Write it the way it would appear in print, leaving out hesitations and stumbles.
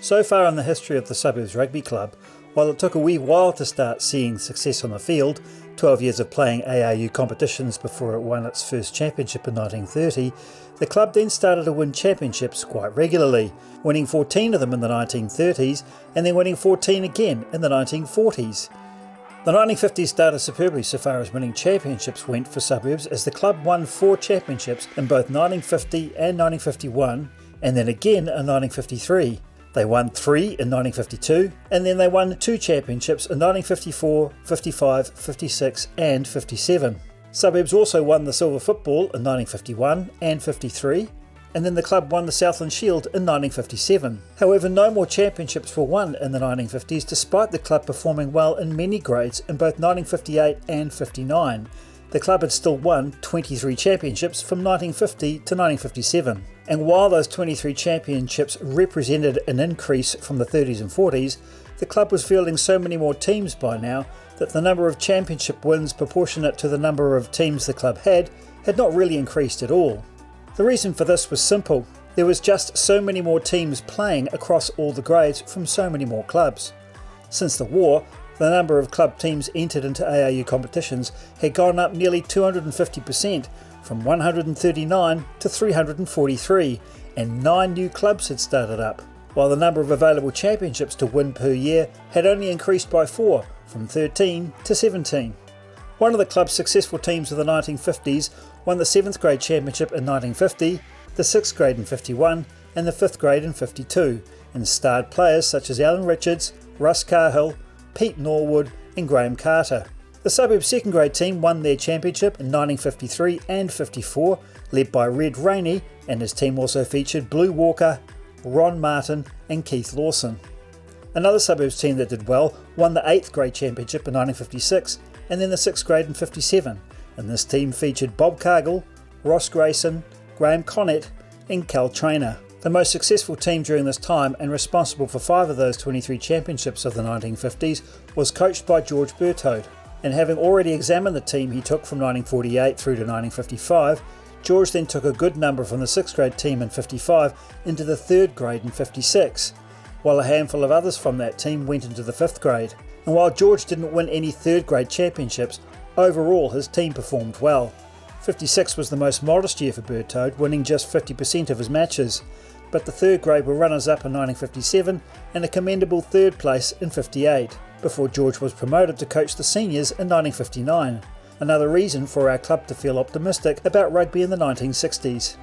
So far in the history of the Suburbs Rugby Club, while it took a wee while to start seeing success on the field, 12 years of playing ARU competitions before it won its first championship in 1930, the club then started to win championships quite regularly, winning 14 of them in the 1930s and then winning 14 again in the 1940s. The 1950s started superbly so far as winning championships went for Suburbs, as the club won 4 championships in both 1950 and 1951 and then again in 1953. They won 3 in 1952, and then they won 2 championships in 1954, 55, 56 and 57. Suburbs also won the Silver Football in 1951 and 53, and then the club won the Southland Shield in 1957. However, no more championships were won in the 1950s, despite the club performing well in many grades in both 1958 and 59. The club had still won 23 championships from 1950 to 1957. And while those 23 championships represented an increase from the 30s and 40s, the club was fielding so many more teams by now that the number of championship wins proportionate to the number of teams the club had not really increased at all. The reason for this was simple. There was just so many more teams playing across all the grades from so many more clubs. Since the war, the number of club teams entered into ARU competitions had gone up nearly 250%, from 139 to 343, and 9 new clubs had started up, while the number of available championships to win per year had only increased by 4, from 13 to 17. One of the club's successful teams of the 1950s won the 7th grade championship in 1950, the 6th grade in 51 and the 5th grade in 52, and starred players such as Alan Richards, Russ Cahill, Pete Norwood and Graham Carter. The Suburbs 2nd grade team won their championship in 1953 and 54, led by Red Rainey, and his team also featured Blue Walker, Ron Martin and Keith Lawson. Another Suburbs team that did well won the 8th grade championship in 1956 and then the 6th grade in 57, and this team featured Bob Cargill, Ross Grayson, Graham Connett and Cal Trainer. The most successful team during this time, and responsible for 5 of those 23 championships of the 1950s, was coached by George Bertode. And having already examined the team he took from 1948 through to 1955, George then took a good number from the 6th grade team in 55 into the 3rd grade in 56, while a handful of others from that team went into the 5th grade. And while George didn't win any 3rd grade championships, overall his team performed well. 56 was the most modest year for Bertode, winning just 50% of his matches, but the 3rd grade were runners-up in 1957 and a commendable 3rd place in 58, before George was promoted to coach the seniors in 1959. Another reason for our club to feel optimistic about rugby in the 1960s.